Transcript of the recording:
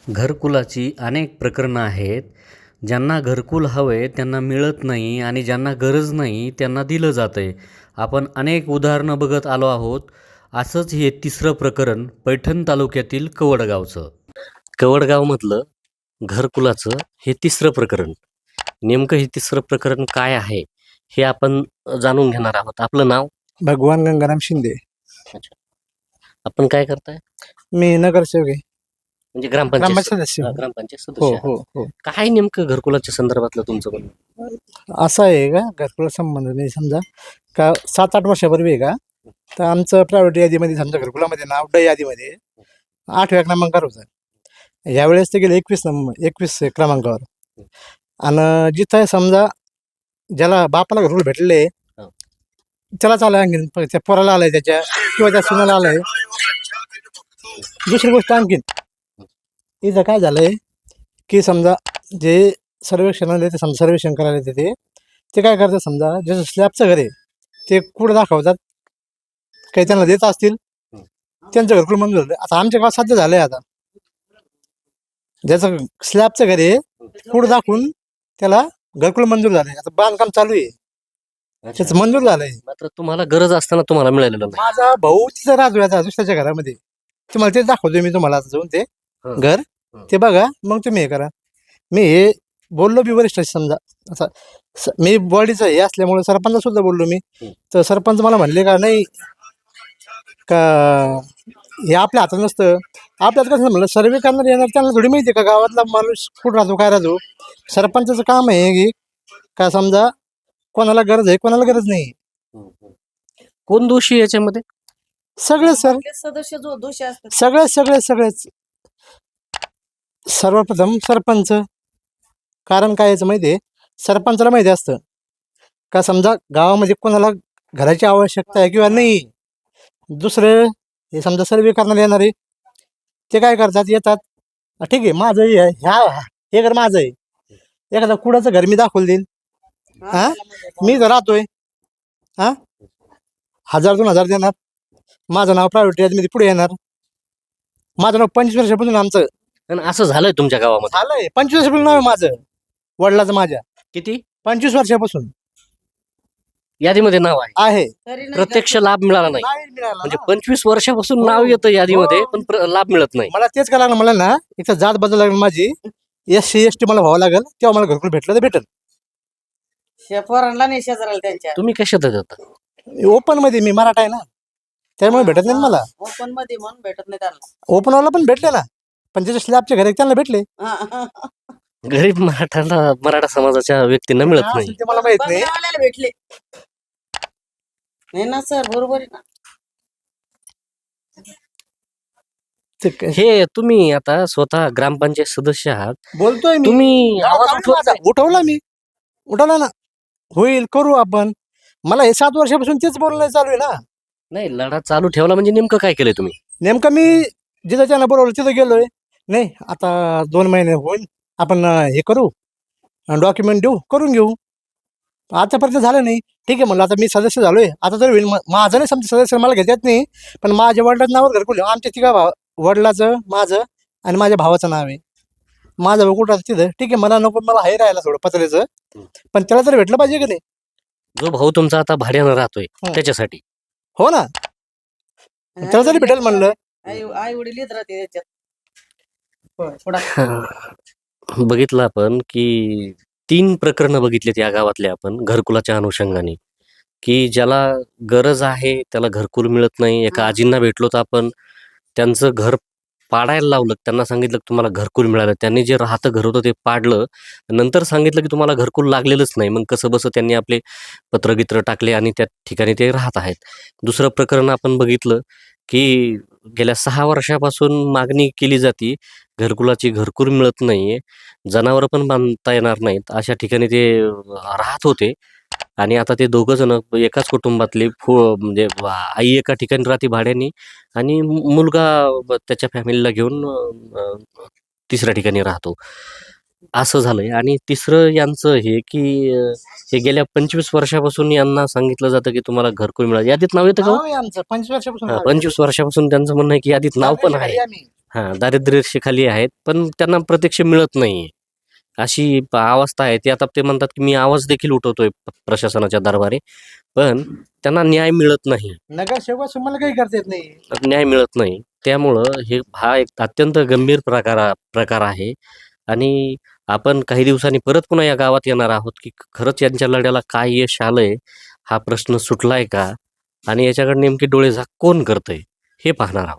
घरकुलाची अनेक प्रकरणं आहेत. ज्यांना घरकुल हवे त्यांना मिळत नाही आणि ज्यांना गरज नाही त्यांना दिलं जातं आहे. आपण अनेक उदाहरणं बघत आलो आहोत. असंच हे तिसरं प्रकरण पैठण तालुक्यातील कवडगावचं. कवडगावमधलं घरकुलाचं हे तिसरं प्रकरण. नेमकं हे तिसरं प्रकरण काय आहे हे आपण जाणून घेणार आहोत. आपलं नाव? भगवान गंगाराम शिंदे. अच्छा. आपण काय करताय? मी नगरसेवक आहे. म्हणजे ग्रामपंचायत सदस्य. ग्रामपंचायत हो सदस्य. हो हो. काय नेमकं घरकुलाच्या संदर्भातलं तुमचं म्हणणं? असं आहे का, घरकुला संबंध नाही. समजा का 7-8 वर्षापूर्वी आहे का, तर आमचं प्रायव्हेट यादीमध्ये समजा घरकुलामध्ये नाव यादीमध्ये 8व्या क्रमांकावर होतं. यावेळेस ते गेले 21 क्रमांकावर. आणि जिथं समजा ज्याला बापाला घरकुल भेटले त्यालाच आलं, आणखीन त्या पोराला आलंय त्याच्या किंवा त्या सुनाला आलंय. दुसरी गोष्ट आणखीन इथं काय झालंय की समजा जे सर्वेक्षणाला येते, समजा सर्वेक्षण करायला येते ते काय करतात, समजा जसं स्लॅबचं घर आहे ते कुठं दाखवतात, काही त्यांना देत असतील, त्यांचं घरकुल मंजूर झालं. आता आमच्या गावात सध्या झालंय, आता ज्याचं स्लॅबचं घर आहे कुठं दाखवून त्याला घरकुल मंजूर झालंय. आता बांधकाम चालू आहे, त्याचं मंजूर झालंय. मात्र तुम्हाला गरज असताना तुम्हाला मिळालेलं नाही. माझा भाऊ तिथं राहतोय आता दुसऱ्याच्या घरामध्ये. तुम्हाला ते दाखवतोय मी तुम्हाला आता जाऊन ते घर, ते बघा, मग तुम्ही हे करा. मी हे बोललो बी वरिष्ठ, समजा आता मी बॉडीचं हे असल्यामुळे सरपंच सुद्धा बोललो मी. तर सरपंच मला म्हणले का नाही का हे आपल्या हातात नसतं. आपल्यात कसं म्हणलं, सर्वे करणार येणार त्यांना थोडी माहिती का गावातला माणूस कुठं राहतो, काय राहतो. सरपंचाचं काम आहे की का समजा कोणाला गरज आहे कोणाला गरज नाही. कोण दोषी याच्यामध्ये? सगळे सर, सदस्य जो दोषी असतात सगळेच. सर्वप्रथम सरपंच. कारण काय याचं माहिती आहे, सरपंचाला माहिती असतं का समजा गावामध्ये कोणाला घराची आवश्यकता आहे किंवा नाही. दुसरे हे समजा सर्वे करण्याला येणारे ते काय करतात, येतात, ठीक आहे माझं हे आहे, हे घर माझं आहे. एखादा कुडाचं घर मी दाखवून देईन, मी जर राहतोय 1000-2000 देणार, माझं नाव प्रायव्हेट यादीमध्ये पुढे येणार. माझं नाव 25 वर्षापासून आमचं आणि असं झालंय तुमच्या गावामध्ये? झालंय. 25 वर्षापासून नाव आहे माझं, वडिलाचं माझ्या. किती? 25 वर्षापासून यादीमध्ये नाव आहे, तरी नाही प्रत्यक्ष लाभ मिळाला नाही. नाही मिळाला म्हणजे ना. 25 वर्षापासून नाव येतं यादीमध्ये, पण लाभ मिळत नाही. मला तेच करायला लागलं, मला ना इथं जात बदल लागली माझी, SC ST मला व्हावं लागेल, तेव्हा मला घरकुल भेटलं तर भेटल. पोरांना नाही शेजाराला त्यांच्या तुम्ही कशात जाता? ओपन मध्ये, मी मराठा आहे ना, त्यामुळे भेटत नाही मला. ओपन मध्ये म्हणून भेटत नाही त्यांना. ओपन वाला पण भेटले ना, पण ज्याचे स्लॅबचे घर आहे त्यांना भेटले. गरीब मराठा समाजाच्या व्यक्तींना मिळत काय नाही. असेल ते मला माहित नाही. बंगल्यावाल्याला भेटले नाही ना सर, बरोबर आहे ना. ते काय- हे तुम्ही आता स्वतः ग्रामपंचायत सदस्य आहात, बोलतोय मी, तुम्ही आवाज उठवला मी, उठवला ना, होईल करू आपण. मला हे 7 वर्षापासून तेच बोलणं चालू आहे ना. नाही, लढा चालू ठेवला म्हणजे नेमकं काय केलंय तुम्ही? नेमकं मी जिथं त्यांना बोलवलं तिथं गेलोय. नाही आता 2 महिने होईल, आपण हे करू, डॉक्युमेंट देऊ, करून घेऊ. आतापर्यंत झालं नाही, ठीक आहे म्हणलं, आता मी सदस्य झालोय, आता तर होईल. माझं नाही समजा सदस्य मला घेतात नाही, पण माझ्या वडिलांच्या नावावर घरकुल आहे. आमच्या तिघा वडिलाचं, माझं आणि माझ्या भावाचं नाव आहे. माझं भाऊ कुठं असतं तिथं, ठीक आहे, मला नको, मला हे राहायला थोडं पत्र्याचं, पण त्याला तर भेटलं पाहिजे की नाही. जो भाऊ तुमचा आता भाड्यानं राहतोय त्याच्यासाठी? हो ना, त्याला तरी भेटेल म्हणलं. आई वडील येत राहते त्याच्यात. बघितलं आपण की 3 प्रकरणं बघितलीत या गावातले आपण घरकुलाच्या अनुषंगाने, की ज्याला गरज आहे त्याला घरकुल मिळत नाही. एका आजींना भेटलो तर आपण त्यांचं घर पाडायला लावलं, त्यांना सांगितलं की तुम्हाला घरकुल मिळालं. त्यांनी जे राहतं घर होतं ते पाडलं, नंतर सांगितलं की तुम्हाला घरकुल लागलेलंच नाही. मग कसं बसं त्यांनी आपले पत्रगित्र टाकले आणि त्या ठिकाणी ते राहत आहेत. दुसरं प्रकरण आपण बघितलं की गेल्या 6 वर्षापासून मागणी केली जाते घरकुलाची, घरकुल मिळत नाहीये, जनावरं पण बांधता येणार नाहीत, अशा ठिकाणी ते राहत होते. आणि आता ते दोघं जण एकाच कुटुंबातले, म्हणजे आई एका ठिकाणी राहते भाड्याने आणि मुलगा त्याच्या फॅमिलीला घेऊन तिसऱ्या ठिकाणी राहतो, असं झालंय. आणि तिसरं यांचं हे की हे गेल्या 25 वर्षापासून यांना सांगितलं जातं की तुम्हाला घरकुल मिळालं. यादीत नाव येतं का? नाव आहे आमचं 25 वर्षापासून. 25 वर्षापासून त्यांचं म्हणणं आहे की यादीत नाव पण आहे. दारिद्र्य रेषेखाली आहेत, पण त्यांना प्रत्यक्ष मिळत नाहीये. अशी अवस्था आहे. ती आता ते म्हणतात, की मी आवाज देखील उठवतोय प्रशासनाच्या दरबारी, पण त्यांना न्याय मिळत नाही. नगरसेवक तुम्हाला काही करता येत नाही. न्याय मिळत नाही. त्यामुळं हा एक अत्यंत गंभीर प्रकार आहे आणि आपण काही दिवसांनी परत पुन्हा या गावात येणार आहोत, की खरंच यांच्या लढ्याला काय यश आलंय, हा प्रश्न सुटलाय का? आणि याच्याकडे नेमकी डोळेझाक कोण करतंय, हे पाहणार आहोत.